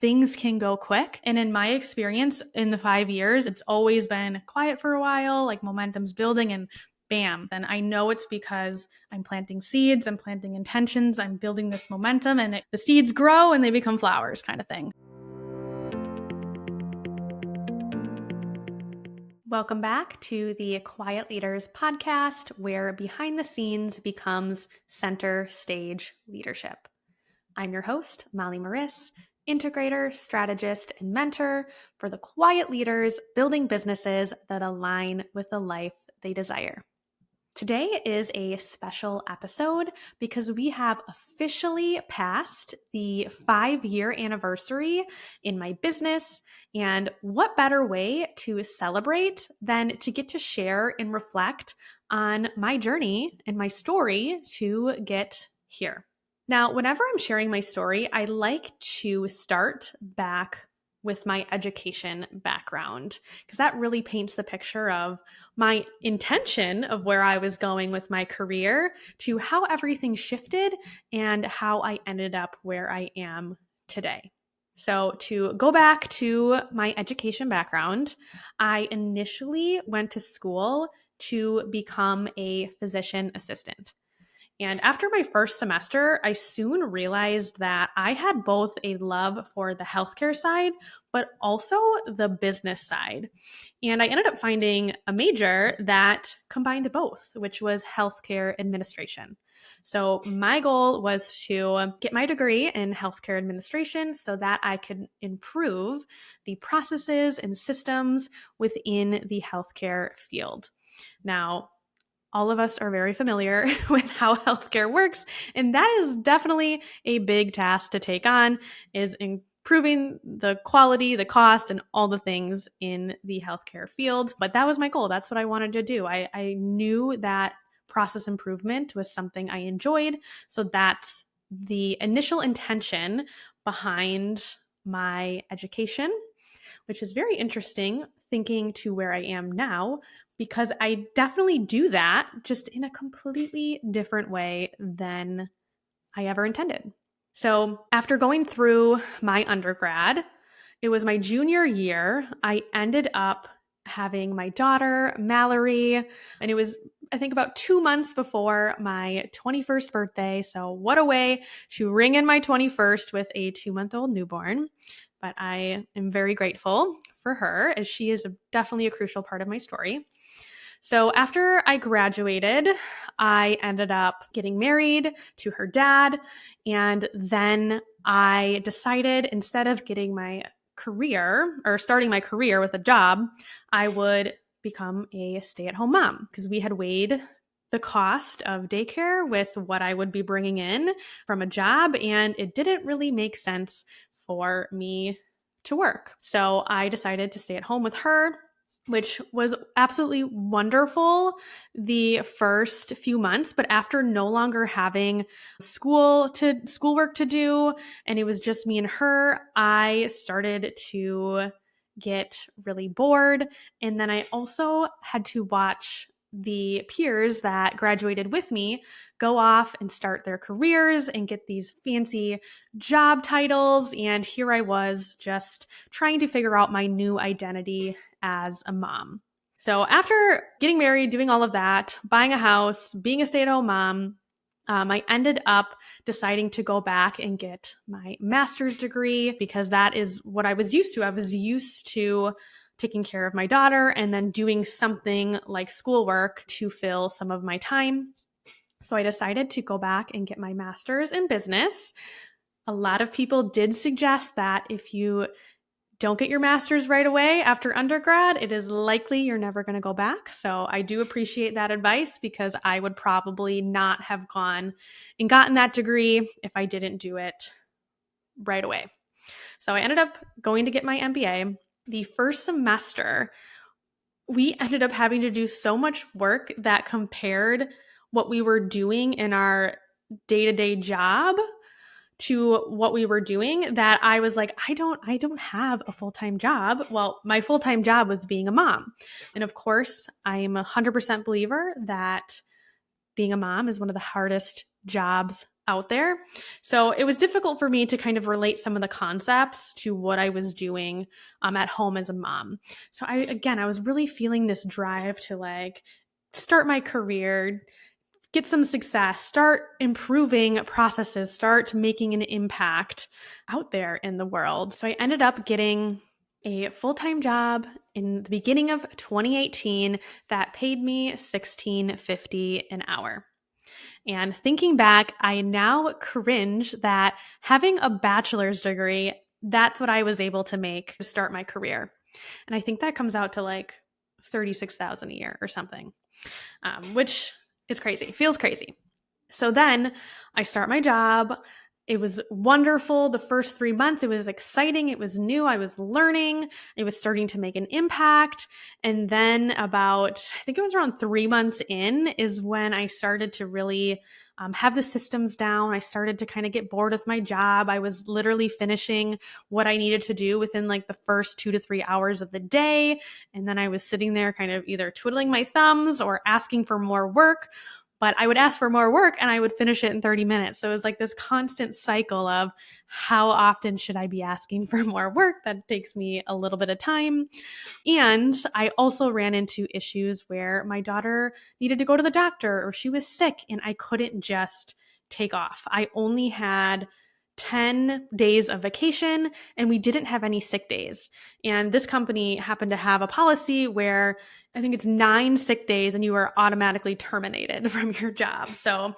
things can go quick. And in my experience in the 5 years, it's always been quiet for a while, like momentum's building and bam. Then I know it's because I'm planting seeds, I'm planting intentions, I'm building this momentum, and the seeds grow and they become flowers kind of thing. Welcome back to the Quiet Leaders podcast, where behind the scenes becomes center stage leadership. I'm your host, Molly Mariss, integrator, strategist, and mentor for the quiet leaders building businesses that align with the life they desire. Today is a special episode because we have officially passed the 5-year anniversary in my business, and what better way to celebrate than to get to share and reflect on my journey and my story to get here. Now, whenever I'm sharing my story, I like to start back with my education background, because that really paints the picture of my intention of where I was going with my career to how everything shifted and how I ended up where I am today. So to go back to my education background, I initially went to school to become a physician assistant. And after my first semester, I soon realized that I had both a love for the healthcare side, but also the business side. And I ended up finding a major that combined both, which was healthcare administration. So my goal was to get my degree in healthcare administration so that I could improve the processes and systems within the healthcare field. Now, all of us are very familiar with how healthcare works, and that is definitely a big task to take on, is improving the quality, the cost, and all the things in the healthcare field. But that was my goal. That's what I wanted to do. I knew that process improvement was something I enjoyed, so that's the initial intention behind my education, which is very interesting thinking to where I am now, because I definitely do that just in a completely different way than I ever intended. So after going through my undergrad, it was my junior year, I ended up having my daughter, Mallory, and it was, I think, about 2 months before my 21st birthday. So what a way to ring in my 21st with a 2-month-old newborn. But I am very grateful for her, as she is definitely a crucial part of my story. So after I graduated, I ended up getting married to her dad. And then I decided, instead of getting my career or starting my career with a job, I would become a stay-at-home mom, because we had weighed the cost of daycare with what I would be bringing in from a job, and it didn't really make sense for me to work. So I decided to stay at home with her, which was absolutely wonderful the first few months. But after no longer having schoolwork to do, and it was just me and her, I started to get really bored. And then I also had to watch the peers that graduated with me go off and start their careers and get these fancy job titles. And here I was just trying to figure out my new identity as a mom. So after getting married, doing all of that, buying a house, being a stay-at-home mom, I ended up deciding to go back and get my master's degree, because that is what I was used to. I was used to taking care of my daughter and then doing something like schoolwork to fill some of my time. So I decided to go back and get my master's in business. A lot of people did suggest that if you don't get your master's right away after undergrad, it is likely you're never going to go back. So I do appreciate that advice, because I would probably not have gone and gotten that degree if I didn't do it right away. So I ended up going to get my MBA. The first semester, we ended up having to do so much work that compared what we were doing in our day-to-day job to what we were doing, that I was like, I don't have a full-time job. Well, my full-time job was being a mom. And of course, I am 100% believer that being a mom is one of the hardest jobs out there. So it was difficult for me to kind of relate some of the concepts to what I was doing at home as a mom. So I was really feeling this drive to like start my career, get some success, start improving processes, start making an impact out there in the world. So I ended up getting a full-time job in the beginning of 2018 that paid me $16.50 an hour. And thinking back, I now cringe that having a bachelor's degree, that's what I was able to make to start my career. And I think that comes out to like $36,000 a year or something, which is crazy, feels crazy. So then I start my job. It was wonderful. The first 3 months, it was exciting. It was new. I was learning. I was starting to make an impact. And then I think it was around 3 months in is when I started to really have the systems down. I started to kind of get bored with my job. I was literally finishing what I needed to do within like the first 2 to 3 hours of the day. And then I was sitting there kind of either twiddling my thumbs or asking for more work. But I would ask for more work and I would finish it in 30 minutes. So it was like this constant cycle of how often should I be asking for more work? That takes me a little bit of time. And I also ran into issues where my daughter needed to go to the doctor or she was sick and I couldn't just take off. I only had 10 days of vacation and we didn't have any sick days. And this company happened to have a policy where I think it's 9 sick days and you are automatically terminated from your job. So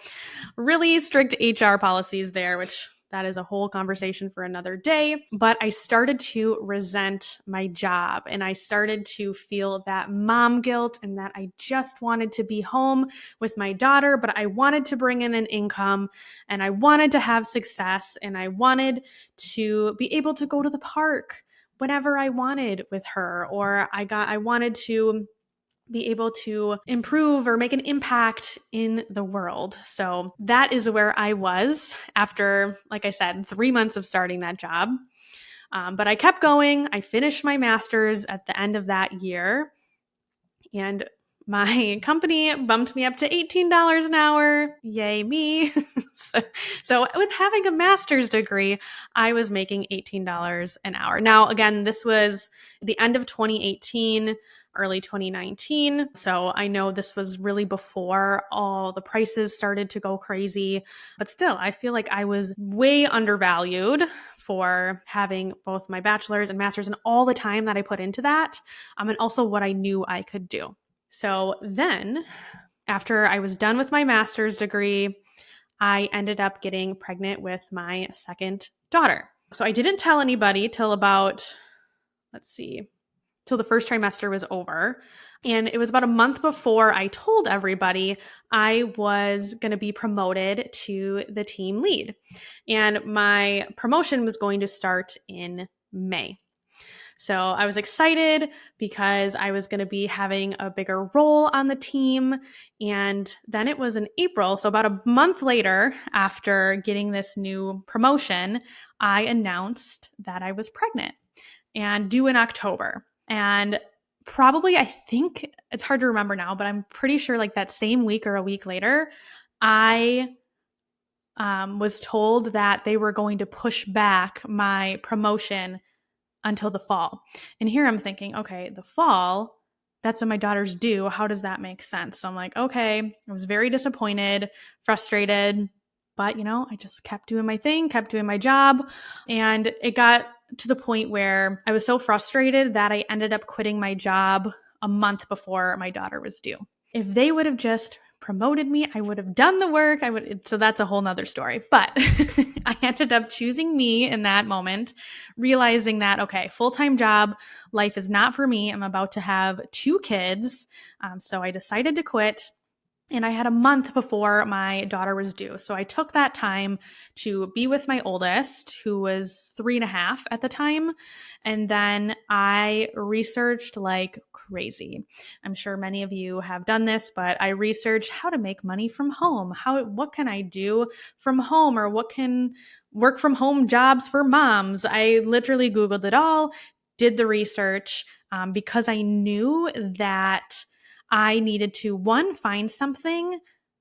really strict HR policies there, which that is a whole conversation for another day. But I started to resent my job and I started to feel that mom guilt and that I just wanted to be home with my daughter, but I wanted to bring in an income and I wanted to have success and I wanted to be able to go to the park whenever I wanted with her, or I wanted to be able to improve or make an impact in the world. So that is where I was after, like I said, 3 months of starting that job. But I kept going. I finished my master's at the end of that year. And my company bumped me up to $18 an hour. Yay, me. so with having a master's degree, I was making $18 an hour. Now, again, this was the end of 2018, early 2019. So I know this was really before all the prices started to go crazy. But still, I feel like I was way undervalued for having both my bachelor's and master's and all the time that I put into that, and also what I knew I could do. So then, after I was done with my master's degree, I ended up getting pregnant with my second daughter. So I didn't tell anybody till about, till the first trimester was over. And it was about a month before I told everybody I was going to be promoted to the team lead. And my promotion was going to start in May. So I was excited because I was going to be having a bigger role on the team. And then it was in April. So about a month later, after getting this new promotion, I announced that I was pregnant and due in October. And probably, I think it's hard to remember now, but I'm pretty sure like that same week or a week later, I was told that they were going to push back my promotion until the fall. And here I'm thinking, okay, the fall, that's when my daughter's due. How does that make sense? So I'm like, okay, I was very disappointed, frustrated, but I just kept doing my thing, kept doing my job. And it got to the point where I was so frustrated that I ended up quitting my job a month before my daughter was due. If they would have just promoted me, I would have done the work. So that's a whole nother story. But I ended up choosing me in that moment, realizing that, okay, full-time job, life is not for me. I'm about to have 2 kids. So I decided to quit. And I had a month before my daughter was due. So I took that time to be with my oldest, who was 3.5 at the time. And then I researched like crazy. I'm sure many of you have done this, but I researched how to make money from home. What can I do from home, or what can work from home jobs for moms? I literally Googled it all, did the research, because I knew that I needed to, one, find something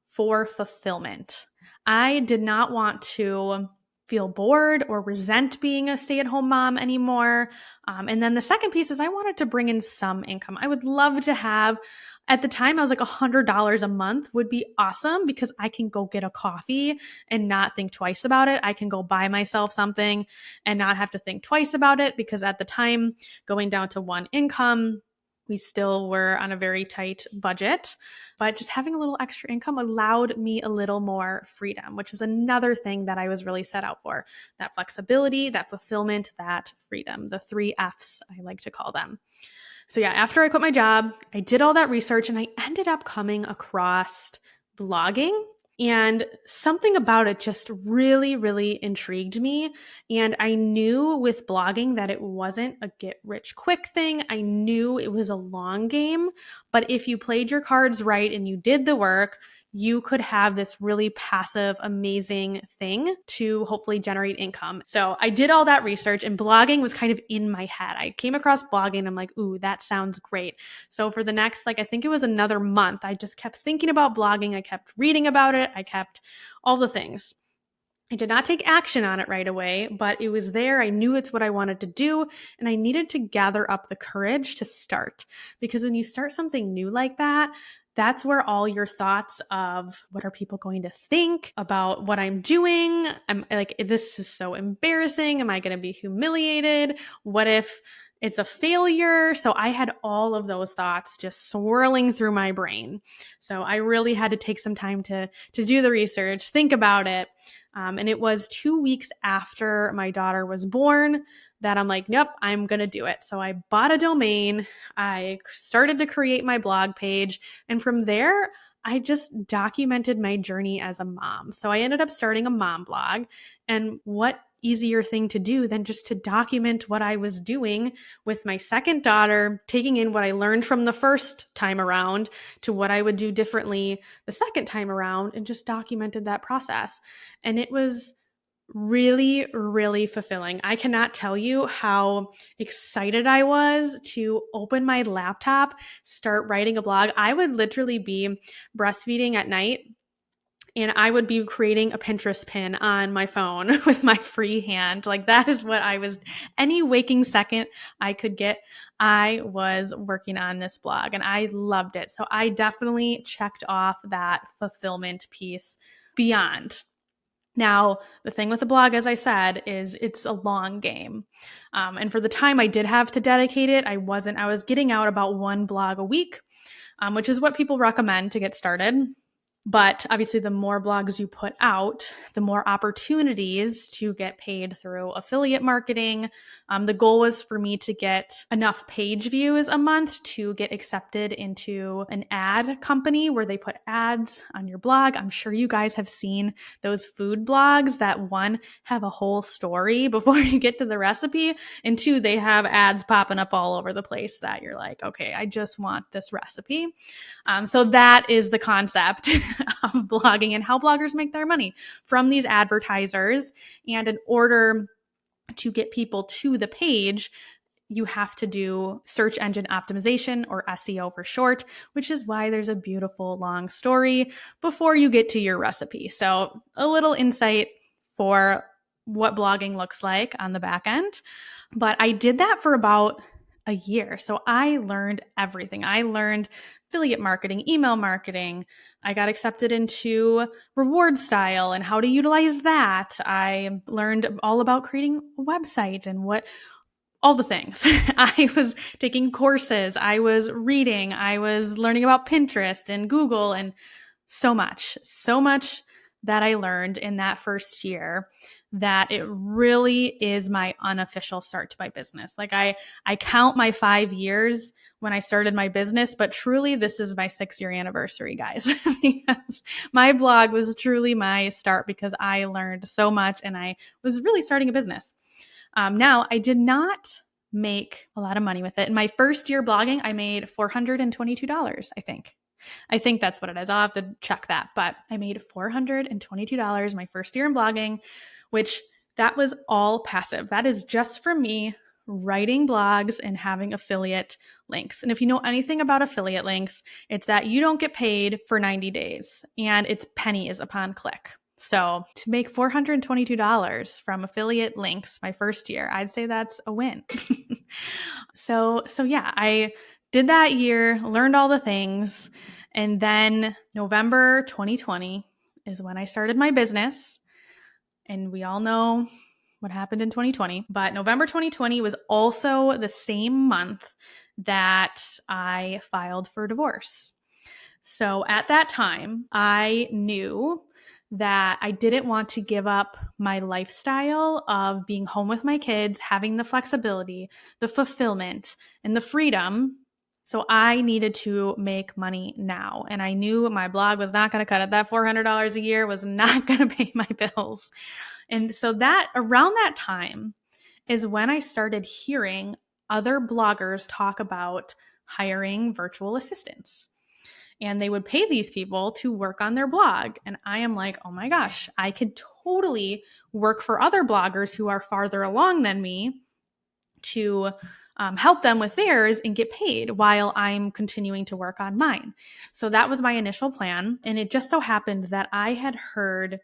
for fulfillment. I did not want to feel bored or resent being a stay-at-home mom anymore. And then the second piece is I wanted to bring in some income. I would love to have, at the time, I was like $100 a month would be awesome because I can go get a coffee and not think twice about it. I can go buy myself something and not have to think twice about it because at the time, going down to one income, we still were on a very tight budget, but just having a little extra income allowed me a little more freedom, which was another thing that I was really set out for. That flexibility, that fulfillment, that freedom, the 3 Fs, I like to call them. So yeah, after I quit my job, I did all that research and I ended up coming across blogging. And something about it just really, really intrigued me. And I knew with blogging that it wasn't a get rich quick thing. I knew it was a long game. But if you played your cards right and you did the work, you could have this really passive, amazing thing to hopefully generate income. So I did all that research and blogging was kind of in my head. I came across blogging and I'm like, ooh, that sounds great. So for the next, I think it was another month, I just kept thinking about blogging. I kept reading about it. I kept all the things. I did not take action on it right away, but it was there. I knew it's what I wanted to do, and I needed to gather up the courage to start. Because when you start something new like that, that's where all your thoughts of what are people going to think about what I'm doing? I'm like, this is so embarrassing. Am I going to be humiliated? What if it's a failure? So I had all of those thoughts just swirling through my brain. So I really had to take some time to do the research, think about it. And it was 2 weeks after my daughter was born that I'm like, nope, I'm going to do it. So I bought a domain. I started to create my blog page. And from there, I just documented my journey as a mom. So I ended up starting a mom blog. And what easier thing to do than just to document what I was doing with my second daughter, taking in what I learned from the first time around to what I would do differently the second time around, and just documented that process. And it was really, really fulfilling. I cannot tell you how excited I was to open my laptop, start writing a blog. I would literally be breastfeeding at night and I would be creating a Pinterest pin on my phone with my free hand. Like that is what I was, any waking second I could get, I was working on this blog and I loved it. So I definitely checked off that fulfillment piece beyond. Now, the thing with the blog, as I said, is it's a long game. And for the time I did have to dedicate it, I was getting out about one blog a week, which is what people recommend to get started. But obviously, the more blogs you put out, the more opportunities to get paid through affiliate marketing. The goal was for me to get enough page views a month to get accepted into an ad company where they put ads on your blog. I'm sure you guys have seen those food blogs that, one, have a whole story before you get to the recipe, and two, they have ads popping up all over the place that you're like, okay, I just want this recipe. So that is the concept of blogging and how bloggers make their money from these advertisers. And in order to get people to the page, you have to do search engine optimization, or SEO for short, which is why there's a beautiful long story before you get to your recipe. So a little insight for what blogging looks like on the back end. But I did that for about a year. So I learned everything. I learned affiliate marketing, email marketing. I got accepted into reward style and how to utilize that. I learned all about creating a website and all the things. I was taking courses. I was reading. I was learning about Pinterest and Google and so much that I learned in that first year that it really is my unofficial start to my business. Like I count my 5 years when I started my business, but truly this is my 6-year anniversary, guys, because my blog was truly my start because I learned so much and I was really starting a business. Now, I did not make a lot of money with it. In my first year blogging, I made $422, I think. I think that's what it is. I'll have to check that. But I made $422 my first year in blogging, which that was all passive. That is just for me writing blogs and having affiliate links. And if you know anything about affiliate links, it's that you don't get paid for 90 days and it's pennies upon click. So to make $422 from affiliate links my first year, I'd say that's a win. So yeah, I did that year, learned all the things. And then November 2020 is when I started my business. And we all know what happened in 2020. But November 2020 was also the same month that I filed for divorce. So at that time, I knew that I didn't want to give up my lifestyle of being home with my kids, having the flexibility, the fulfillment, and the freedom. So I needed to make money now. And I knew my blog was not going to cut it. That $400 a year was not going to pay my bills. And so that around that time is when I started hearing other bloggers talk about hiring virtual assistants. And they would pay these people to work on their blog. And I am like, oh my gosh, I could totally work for other bloggers who are farther along than me to help them with theirs and get paid while I'm continuing to work on mine. So that was my initial plan. And it just so happened that I had heard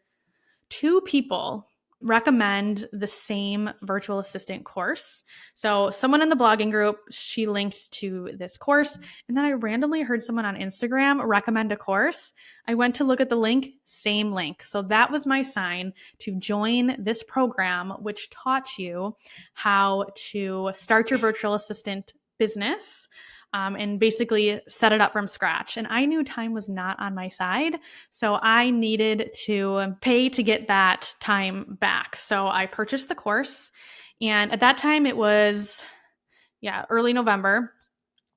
two people recommend the same virtual assistant course. So someone in the blogging group, she linked to this course. And then I randomly heard someone on Instagram recommend a course. I went to look at the link, same link. So that was my sign to join this program, which taught you how to start your virtual assistant business. And basically set it up from scratch. And I knew time was not on my side. So I needed to pay to get that time back. So I purchased the course. And at that time, it was, early November.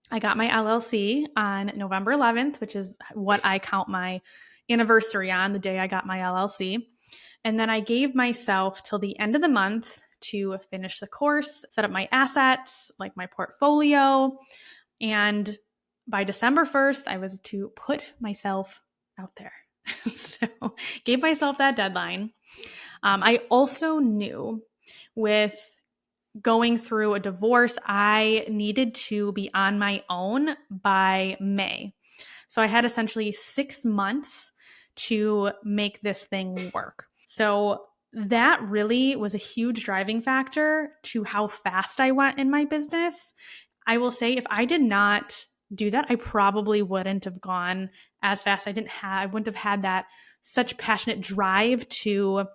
I got my LLC on November 11th, which is what I count my anniversary on, the day I got my LLC. And then I gave myself till the end of the month to finish the course, set up my assets, like my portfolio. And by December 1st, I was to put myself out there. So gave myself that deadline. I also knew with going through a divorce, I needed to be on my own by May. So I had essentially 6 months to make this thing work. So that really was a huge driving factor to how fast I went in my business. I will say if I did not do that, I probably wouldn't have gone as fast. I wouldn't have had that such passionate drive to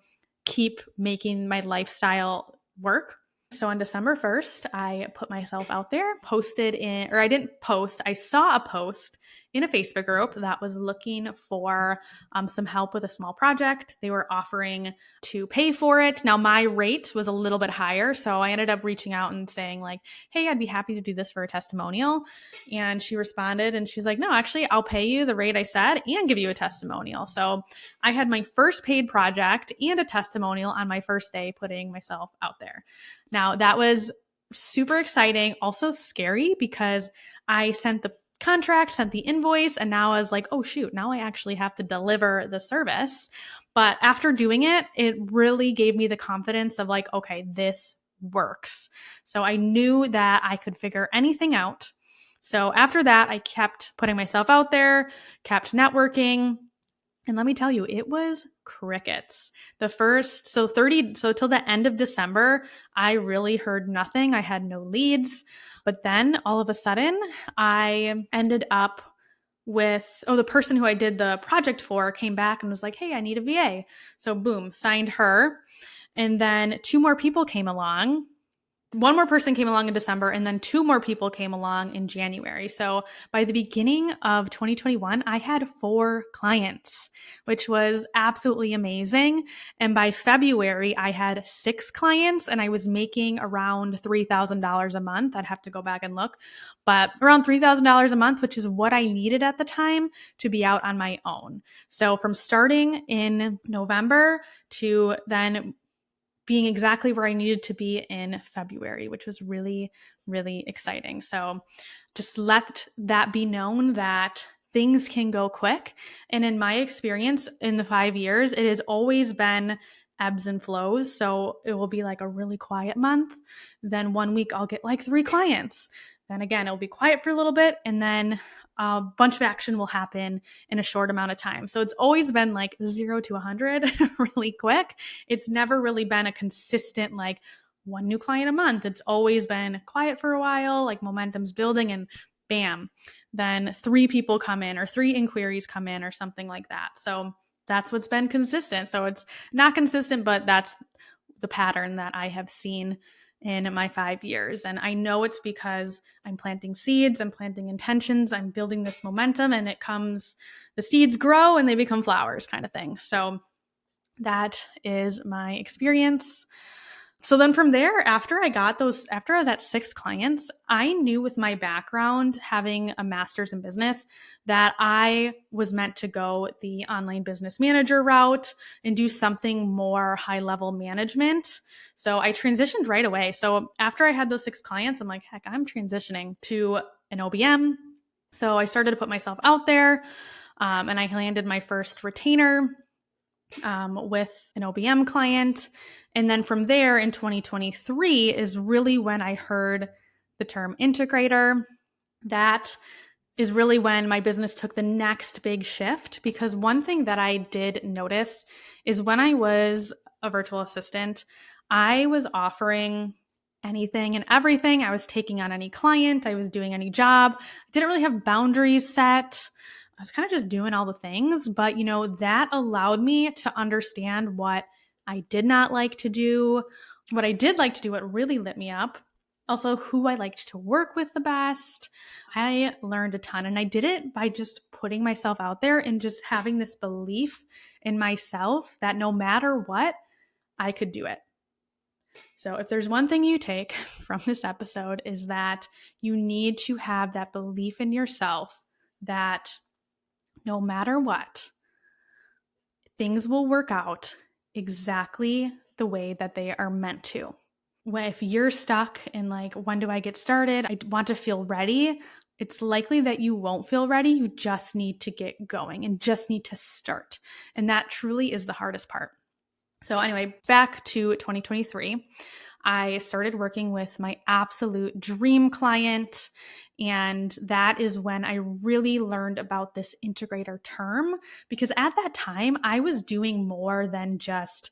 keep making my lifestyle work. So on December 1st, I put myself out there, I didn't post, I saw a post in a Facebook group that was looking for some help with a small project. They were offering to pay for it. Now my rate was a little bit higher. So I ended up reaching out and saying like, hey, I'd be happy to do this for a testimonial. And she responded and she's like, no, actually I'll pay you the rate I said and give you a testimonial. So I had my first paid project and a testimonial on my first day putting myself out there. Now that was super exciting, also scary because I sent the contract, sent the invoice, and now I was like, oh shoot, now I actually have to deliver the service. But after doing it, it really gave me the confidence of like, okay, this works. So I knew that I could figure anything out. So after that, I kept putting myself out there, kept networking. And let me tell you, it was crickets. Till the end of December, I really heard nothing. I had no leads. But then all of a sudden, I ended up with, the person who I did the project for came back and was like, hey, I need a VA. So boom, signed her. And then 2 more people came along. One more person came along in December, and then 2 more people came along in January. So by the beginning of 2021, I had 4 clients, which was absolutely amazing. And by February, I had 6 clients, and I was making around $3,000 a month. I'd have to go back and look, but around $3,000 a month, which is what I needed at the time to be out on my own. So from starting in November to then being exactly where I needed to be in February, which was really, really exciting. So just let that be known that things can go quick. And in my experience in the 5 years, it has always been ebbs and flows. So it will be like a really quiet month. Then one week I'll get like 3 clients. Then again, it'll be quiet for a little bit. And then a bunch of action will happen in a short amount of time. So it's always been like 0 to 100 really quick. It's never really been a consistent, like one new client a month. It's always been quiet for a while, like momentum's building and bam, then 3 people come in or 3 inquiries come in or something like that. So that's what's been consistent. So it's not consistent, but that's the pattern that I have seen in my 5 years. And I know it's because I'm planting seeds, I'm planting intentions, I'm building this momentum, and the seeds grow and they become flowers kind of thing. So that is my experience. So then from there, after I was at 6 clients, I knew with my background, having a master's in business, that I was meant to go the online business manager route and do something more high-level management. So I transitioned right away. So after I had those 6 clients, I'm like, heck, I'm transitioning to an OBM. So I started to put myself out there, and I landed my first retainer with an OBM client. And then from there in 2023 is really when I heard the term integrator. That is really when my business took the next big shift, because one thing that I did notice is when I was a virtual assistant, I was offering anything and everything. I was taking on any client, I was doing any job. I didn't really have boundaries set. I was kind of just doing all the things, but that allowed me to understand what I did not like to do, what I did like to do, what really lit me up, also who I liked to work with the best. I learned a ton, and I did it by just putting myself out there and just having this belief in myself that no matter what, I could do it. So if there's one thing you take from this episode, is that you need to have that belief in yourself that no matter what, things will work out exactly the way that they are meant to. If you're stuck in like, when do I get started? I want to feel ready. It's likely that you won't feel ready. You just need to get going and just need to start. And that truly is the hardest part. So anyway, back to 2023. I started working with my absolute dream client. And that is when I really learned about this integrator term, because at that time I was doing more than just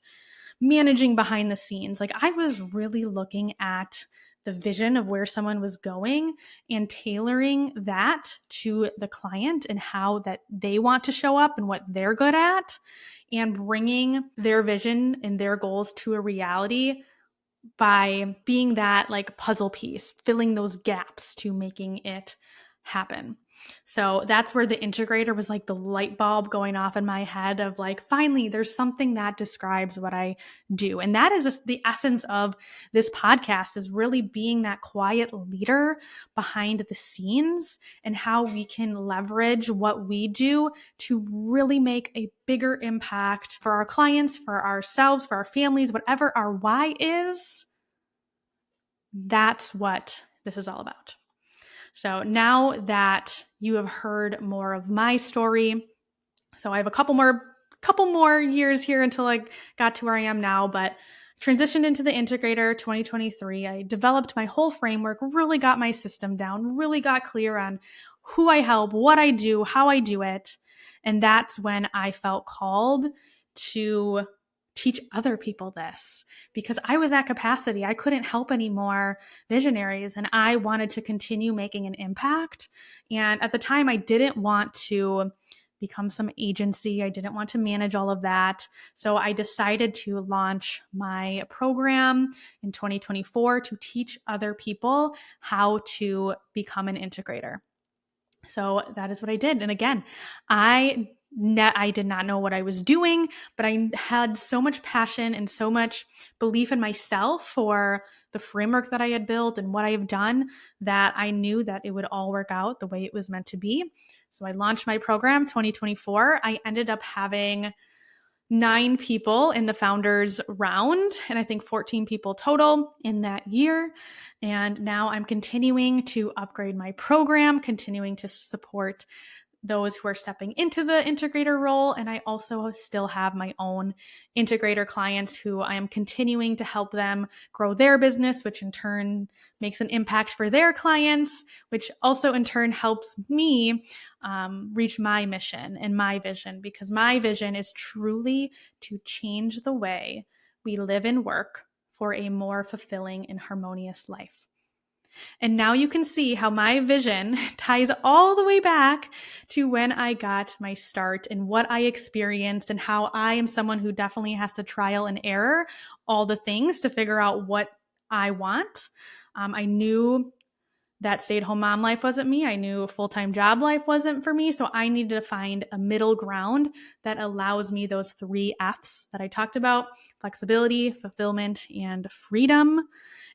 managing behind the scenes. Like I was really looking at the vision of where someone was going and tailoring that to the client and how that they want to show up and what they're good at, and bringing their vision and their goals to a reality by being that like puzzle piece, filling those gaps to making it happen. So that's where the integrator was like the light bulb going off in my head of like, finally, there's something that describes what I do. And that is just the essence of this podcast, is really being that quiet leader behind the scenes and how we can leverage what we do to really make a bigger impact for our clients, for ourselves, for our families, whatever our why is. That's what this is all about. So now that you have heard more of my story, so I have a couple more years here until I got to where I am now, but transitioned into the integrator 2023. I developed my whole framework, really got my system down, really got clear on who I help, what I do, how I do it. And that's when I felt called to teach other people this, because I was at capacity. I couldn't help any more visionaries, and I wanted to continue making an impact. And at the time, I didn't want to become some agency. I didn't want to manage all of that. So I decided to launch my program in 2024 to teach other people how to become an integrator. So that is what I did. And again, I did not know what I was doing, but I had so much passion and so much belief in myself for the framework that I had built and what I have done, that I knew that it would all work out the way it was meant to be. So I launched my program 2024. I ended up having 9 people in the founders round, and I think 14 people total in that year. And now I'm continuing to upgrade my program, continuing to support those who are stepping into the integrator role. And I also still have my own integrator clients who I am continuing to help them grow their business, which in turn makes an impact for their clients, which also in turn helps me reach my mission and my vision, because my vision is truly to change the way we live and work for a more fulfilling and harmonious life. And now you can see how my vision ties all the way back to when I got my start and what I experienced, and how I am someone who definitely has to trial and error all the things to figure out what I want. I knew that stay-at-home mom life wasn't me. I knew a full-time job life wasn't for me. So I needed to find a middle ground that allows me those 3 F's that I talked about: flexibility, fulfillment, and freedom.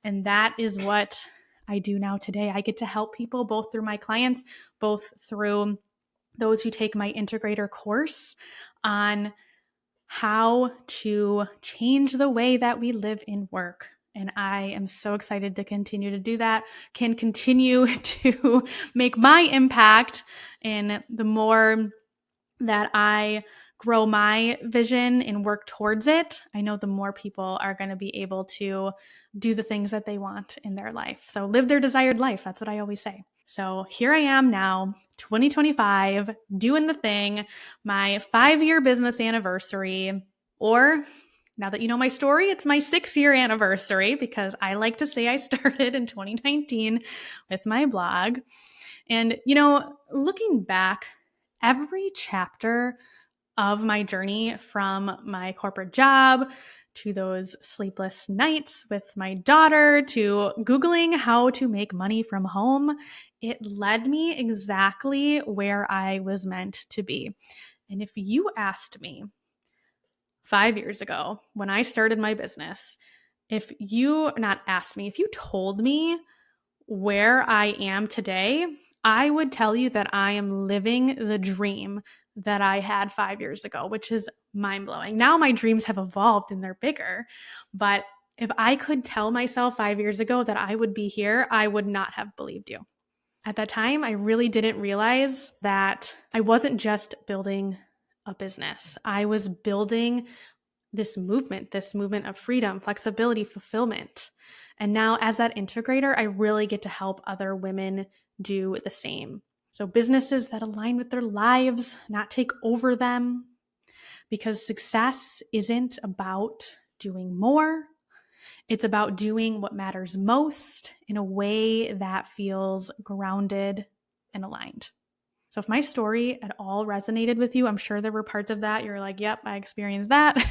And that is what I do now today. I get to help people both through my clients, both through those who take my integrator course on how to change the way that we live and work. And I am so excited to continue to do that, can continue to make my impact. And the more that I grow my vision and work towards it, I know the more people are going to be able to do the things that they want in their life. So live their desired life. That's what I always say. So here I am now, 2025, doing the thing, my 5-year business anniversary, or now that you know my story, it's my 6-year anniversary, because I like to say I started in 2019 with my blog. And, looking back, every chapter of my journey, from my corporate job to those sleepless nights with my daughter to Googling how to make money from home, it led me exactly where I was meant to be. And if you asked me 5 years ago when I started my business, if you told me where I am today, I would tell you that I am living the dream that I had 5 years ago, which is mind-blowing. Now my dreams have evolved and they're bigger, but if I could tell myself 5 years ago that I would be here, I would not have believed you. At that time, I really didn't realize that I wasn't just building a business. I was building this movement of freedom, flexibility, fulfillment. And now as that integrator, I really get to help other women do the same. So businesses that align with their lives, not take over them, because success isn't about doing more. It's about doing what matters most in a way that feels grounded and aligned. So if my story at all resonated with you, I'm sure there were parts of that you're like, yep, I experienced that.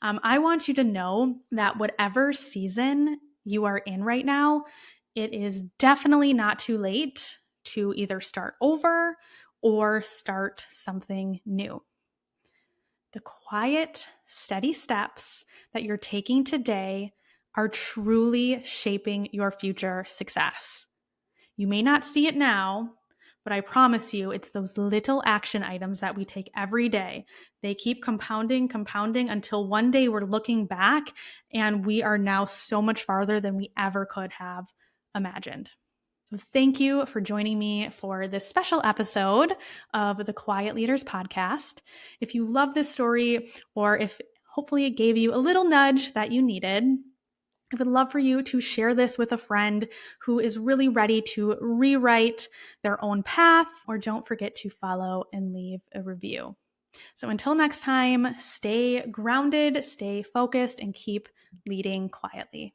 I want you to know that whatever season you are in right now, it is definitely not too late to either start over or start something new. The quiet, steady steps that you're taking today are truly shaping your future success. You may not see it now, but I promise you, it's those little action items that we take every day. They keep compounding until one day we're looking back and we are now so much farther than we ever could have imagined. So thank you for joining me for this special episode of the Quiet Leaders podcast. If you love this story, or if hopefully it gave you a little nudge that you needed, I would love for you to share this with a friend who is really ready to rewrite their own path, or don't forget to follow and leave a review. So until next time, stay grounded, stay focused, and keep leading quietly.